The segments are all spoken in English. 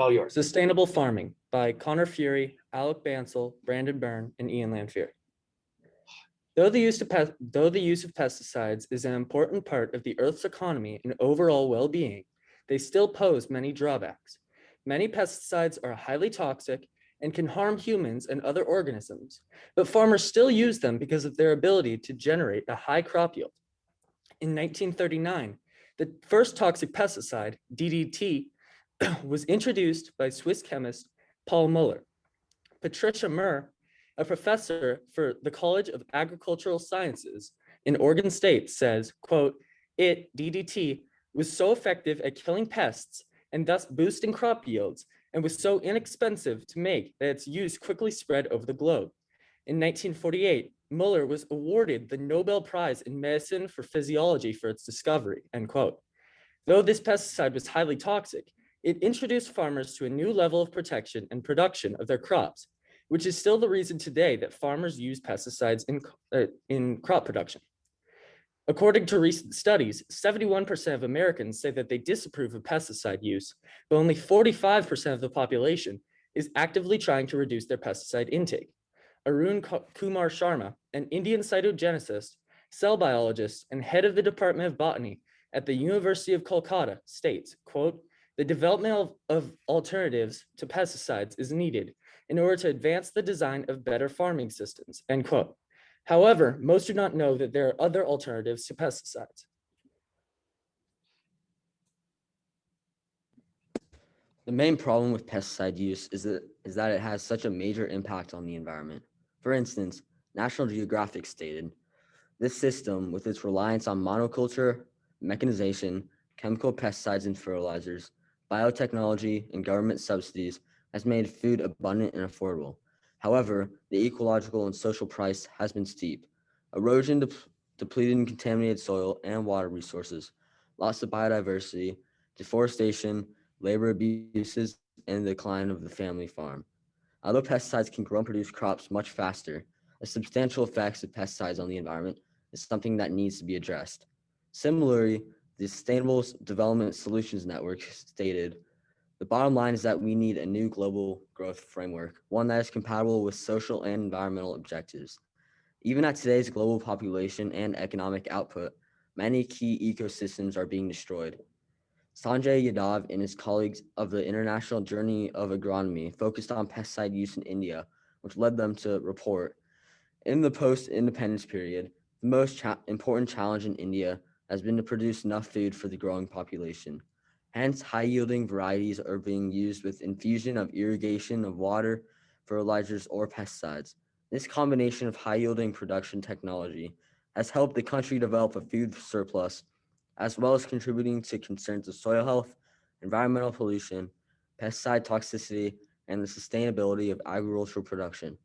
All yours. Sustainable Farming by Connor Fury, Alec Bansell, Brandon Byrne, and Ian Lanfear. Though the use of pesticides is an important part of the Earth's economy and overall well-being, they still pose many drawbacks. Many pesticides are highly toxic and can harm humans and other organisms, but farmers still use them because of their ability to generate a high crop yield. In 1939, the first toxic pesticide, DDT, was introduced by Swiss chemist Paul Muller. Patricia Murr, a professor for the College of Agricultural Sciences in Oregon State, says, quote, DDT, was so effective at killing pests and thus boosting crop yields and was so inexpensive to make that its use quickly spread over the globe. In 1948, Muller was awarded the Nobel Prize in Medicine for Physiology for its discovery, end quote. Though this pesticide was highly toxic, it introduced farmers to a new level of protection and production of their crops, which is still the reason today that farmers use pesticides in crop production. According to recent studies, 71% of Americans say that they disapprove of pesticide use, but only 45% of the population is actively trying to reduce their pesticide intake. Arun Kumar Sharma, an Indian cytogenicist, cell biologist, and head of the Department of Botany at the University of Kolkata, states, quote, the development of alternatives to pesticides is needed in order to advance the design of better farming systems, end quote. However, most do not know that there are other alternatives to pesticides. The main problem with pesticide use is that it has such a major impact on the environment. For instance, National Geographic stated, this system, with its reliance on monoculture, mechanization, chemical pesticides and fertilizers, biotechnology, and government subsidies, has made food abundant and affordable. However, the ecological and social price has been steep. Erosion, depleted and contaminated soil and water resources, loss of biodiversity, deforestation, labor abuses, and the decline of the family farm. Although pesticides can grow and produce crops much faster, the substantial effects of pesticides on the environment is something that needs to be addressed. Similarly, the Sustainable Development Solutions Network stated, the bottom line is that we need a new global growth framework, one that is compatible with social and environmental objectives. Even at today's global population and economic output, many key ecosystems are being destroyed. Sanjay Yadav and his colleagues of the International Journey of Agronomy focused on pesticide use in India, which led them to report, in the post-independence period, the most important challenge in India has been to produce enough food for the growing population. Hence, high-yielding varieties are being used with infusion of irrigation of water, fertilizers, or pesticides. This combination of high-yielding production technology has helped the country develop a food surplus, as well as contributing to concerns of soil health, environmental pollution, pesticide toxicity, and the sustainability of agricultural production.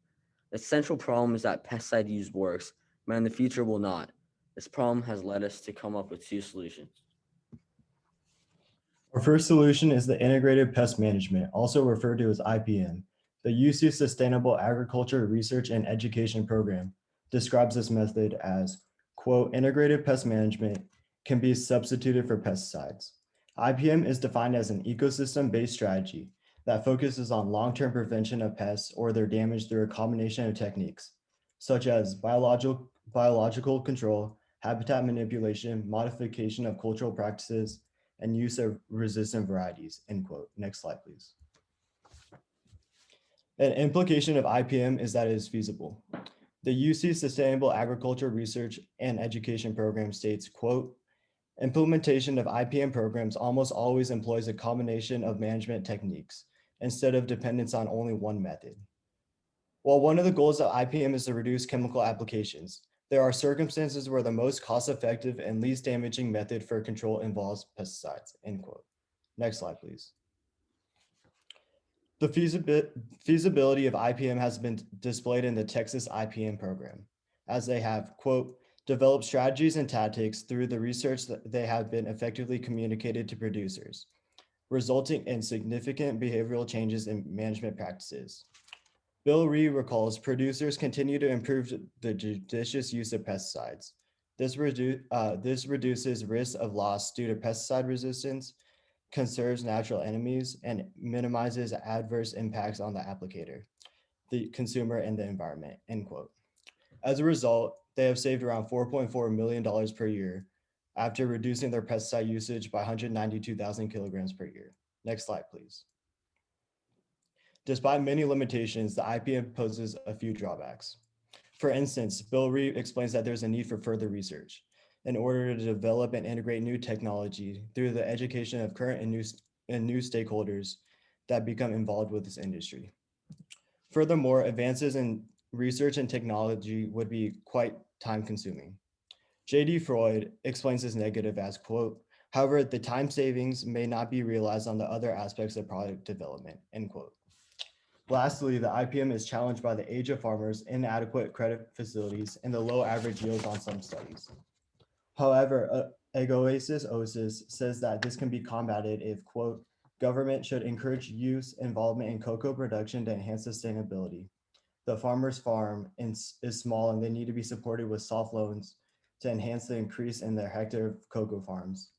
The central problem is that pesticide use works, but in the future will not. This problem has led us to come up with two solutions. Our first solution is the Integrated Pest Management, also referred to as IPM. The UC Sustainable Agriculture Research and Education Program describes this method as, quote, integrated pest management can be substituted for pesticides. IPM is defined as an ecosystem-based strategy that focuses on long-term prevention of pests or their damage through a combination of techniques, such as biological control, habitat manipulation, modification of cultural practices, and use of resistant varieties, end quote. Next slide, please. An implication of IPM is that it is feasible. The UC Sustainable Agriculture Research and Education Program states, quote, implementation of IPM programs almost always employs a combination of management techniques instead of dependence on only one method. While one of the goals of IPM is to reduce chemical applications, there are circumstances where the most cost-effective and least damaging method for control involves pesticides, end quote. Next slide, please. The feasibility of IPM has been displayed in the Texas IPM program, as they have, quote, developed strategies and tactics through the research that they have been effectively communicated to producers, resulting in significant behavioral changes in management practices. Bill Ree recalls producers continue to improve the judicious use of pesticides. This reduces risk of loss due to pesticide resistance, conserves natural enemies, and minimizes adverse impacts on the applicator, the consumer, and the environment, end quote. As a result, they have saved around $4.4 million per year after reducing their pesticide usage by 192,000 kilograms per year. Next slide, please. Despite many limitations, the IPM poses a few drawbacks. For instance, Bill Reed explains that there's a need for further research in order to develop and integrate new technology through the education of current and new stakeholders that become involved with this industry. Furthermore, advances in research and technology would be quite time consuming. J.D. Freud explains this negative as, quote, however, the time savings may not be realized on the other aspects of product development, end quote. Lastly, the IPM is challenged by the age of farmers, inadequate credit facilities, and the low average yields on some studies. However, Egoasis Osis says that this can be combated if, quote, government should encourage use involvement in cocoa production to enhance sustainability. The farmer's farm is small and they need to be supported with soft loans to enhance the increase in their hectare of cocoa farms.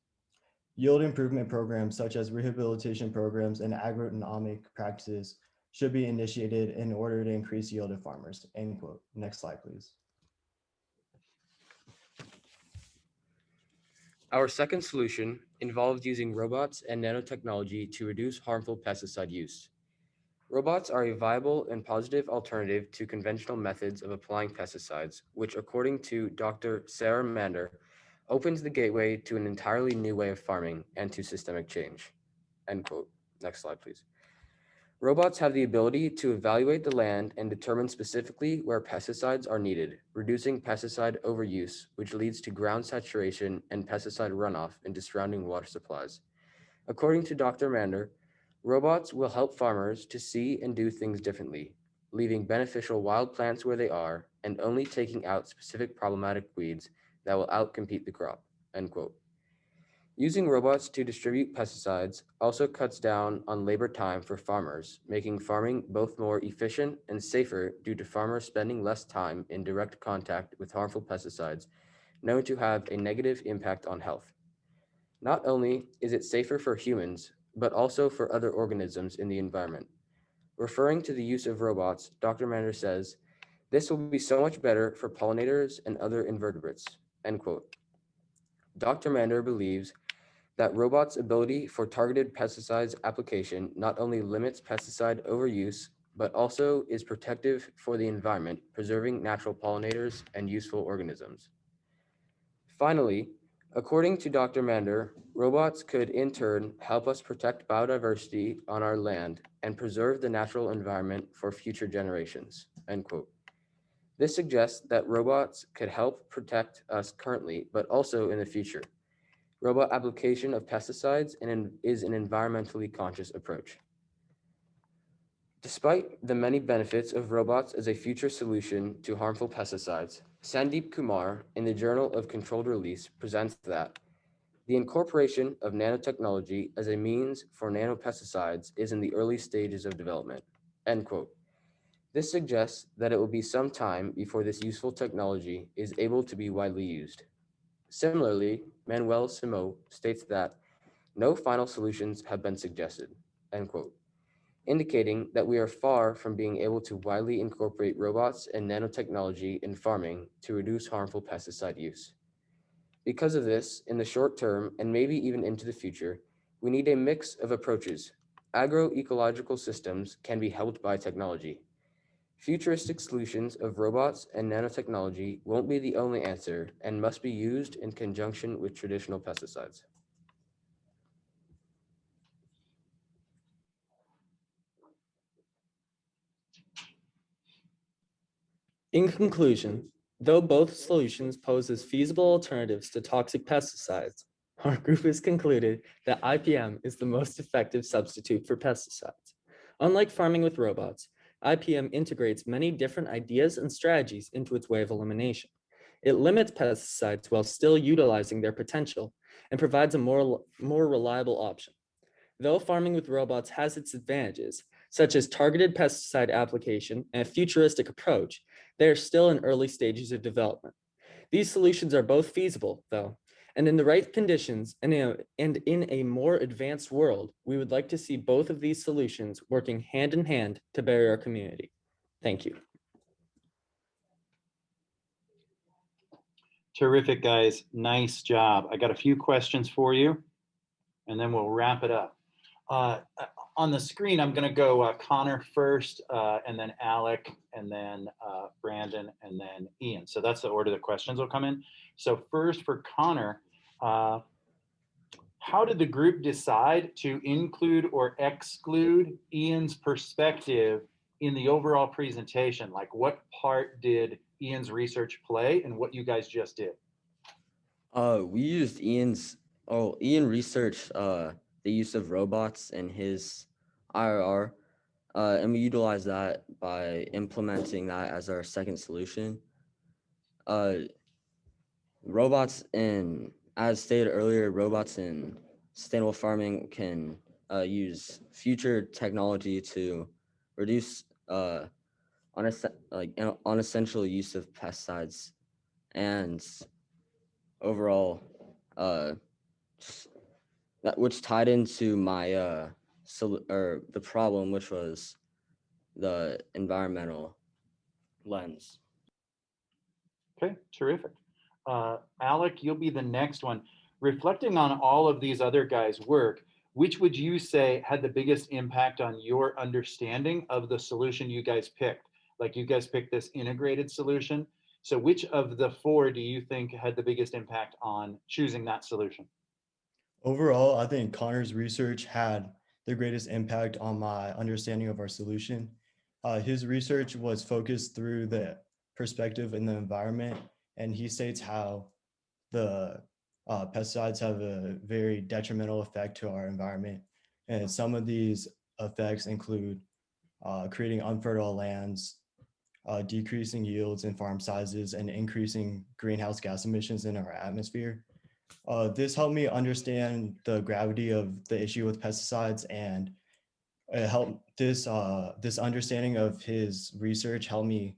Yield improvement programs such as rehabilitation programs and agronomic practices should be initiated in order to increase yield of farmers, end quote. Next slide, please. Our second solution involves using robots and nanotechnology to reduce harmful pesticide use. Robots are a viable and positive alternative to conventional methods of applying pesticides, which, according to Dr. Sarah Mander, opens the gateway to an entirely new way of farming and to systemic change. End quote. Next slide, please. Robots have the ability to evaluate the land and determine specifically where pesticides are needed, reducing pesticide overuse, which leads to ground saturation and pesticide runoff into surrounding water supplies. According to Dr. Mander, robots will help farmers to see and do things differently, leaving beneficial wild plants where they are and only taking out specific problematic weeds that will outcompete the crop, end quote. Using robots to distribute pesticides also cuts down on labor time for farmers, making farming both more efficient and safer due to farmers spending less time in direct contact with harmful pesticides known to have a negative impact on health. Not only is it safer for humans, but also for other organisms in the environment. Referring to the use of robots, Dr. Mander says, this will be so much better for pollinators and other invertebrates, end quote. Dr. Mander believes that robots' ability for targeted pesticides application not only limits pesticide overuse, but also is protective for the environment, preserving natural pollinators and useful organisms. Finally, according to Dr. Mander, robots could in turn help us protect biodiversity on our land and preserve the natural environment for future generations, end quote. This suggests that robots could help protect us currently, but also in the future. Robot application of pesticides is an environmentally conscious approach. Despite the many benefits of robots as a future solution to harmful pesticides, Sandeep Kumar in the Journal of Controlled Release presents that the incorporation of nanotechnology as a means for nanopesticides is in the early stages of development, end quote. This suggests that it will be some time before this useful technology is able to be widely used. Similarly, Manuel Simo states that no final solutions have been suggested, end quote, indicating that we are far from being able to widely incorporate robots and nanotechnology in farming to reduce harmful pesticide use. Because of this, in the short term, and maybe even into the future, we need a mix of approaches. Agroecological systems can be helped by technology. Futuristic solutions of robots and nanotechnology won't be the only answer and must be used in conjunction with traditional pesticides. In conclusion, though both solutions pose as feasible alternatives to toxic pesticides, our group has concluded that IPM is the most effective substitute for pesticides. Unlike farming with robots, IPM integrates many different ideas and strategies into its way of elimination. It limits pesticides while still utilizing their potential and provides a more reliable option. Though farming with robots has its advantages, such as targeted pesticide application and a futuristic approach, they are still in early stages of development. These solutions are both feasible, though, And in the right conditions and in a more advanced world, we would like to see both of these solutions working hand in hand to better our community. Thank you. Terrific, guys. Nice job. I got a few questions for you, and then we'll wrap it up. On the screen, I'm going to go Connor first, and then Alec, and then Brandon, and then Ian. So that's the order the questions will come in. So first for Connor, how did the group decide to include or exclude Ian's perspective in the overall presentation? Like, what part did Ian's research play and what you guys just did? We used Ian researched the use of robots in his IRR, and we utilized that by implementing that as our second solution. Robots in, as stated earlier, robots in sustainable farming can use future technology to reduce unessential use of pesticides and overall that which tied into my the problem, which was the environmental lens. Okay, terrific. Alec, you'll be the next one. Reflecting on all of these other guys' work, which would you say had the biggest impact on your understanding of the solution you guys picked? Like, you guys picked this integrated solution. So which of the four do you think had the biggest impact on choosing that solution? Overall, I think Connor's research had the greatest impact on my understanding of our solution. His research was focused through the perspective in the environment, and he states how the pesticides have a very detrimental effect to our environment. And some of these effects include creating unfertile lands, decreasing yields and farm sizes, and increasing greenhouse gas emissions in our atmosphere. This helped me understand the gravity of the issue with pesticides, and it helped this understanding of his research helped me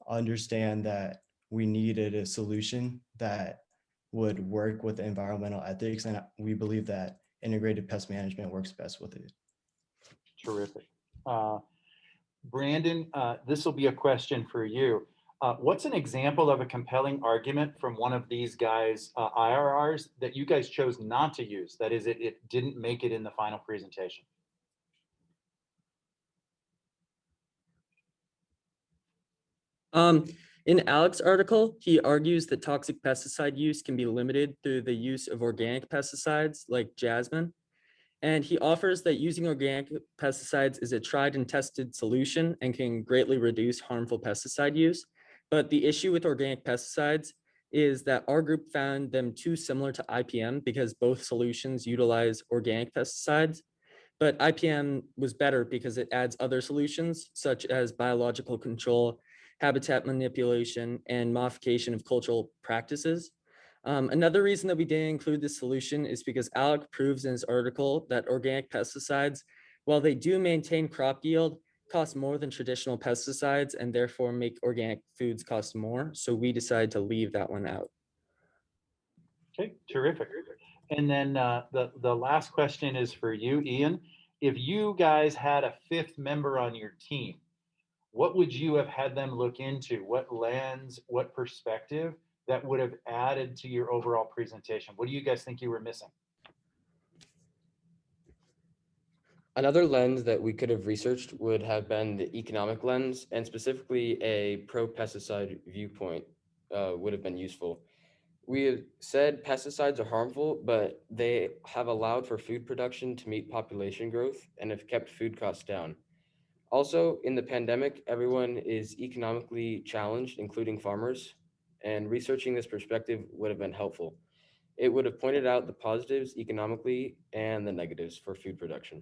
understand that we needed a solution that would work with environmental ethics, and we believe that integrated pest management works best with it. Terrific. Brandon, this will be a question for you. What's an example of a compelling argument from one of these guys' IRRs that you guys chose not to use? That is, it didn't make it in the final presentation. In Alec's article, he argues that toxic pesticide use can be limited through the use of organic pesticides like jasmine. And he offers that using organic pesticides is a tried and tested solution and can greatly reduce harmful pesticide use. But the issue with organic pesticides is that our group found them too similar to IPM because both solutions utilize organic pesticides. But IPM was better because it adds other solutions such as biological control, habitat manipulation, and modification of cultural practices. Another reason that we didn't include this solution is because Alec proves in his article that organic pesticides, while they do maintain crop yield, cost more than traditional pesticides and therefore make organic foods cost more. So we decided to leave that one out. Okay, terrific. And then the last question is for you, Ian. If you guys had a fifth member on your team, what would you have had them look into? What lens, what perspective that would have added to your overall presentation? What do you guys think you were missing? Another lens that we could have researched would have been the economic lens, and specifically a pro-pesticide viewpoint would have been useful. We have said pesticides are harmful, but they have allowed for food production to meet population growth and have kept food costs down. Also, in the pandemic, everyone is economically challenged, including farmers, and researching this perspective would have been helpful. It would have pointed out the positives economically and the negatives for food production.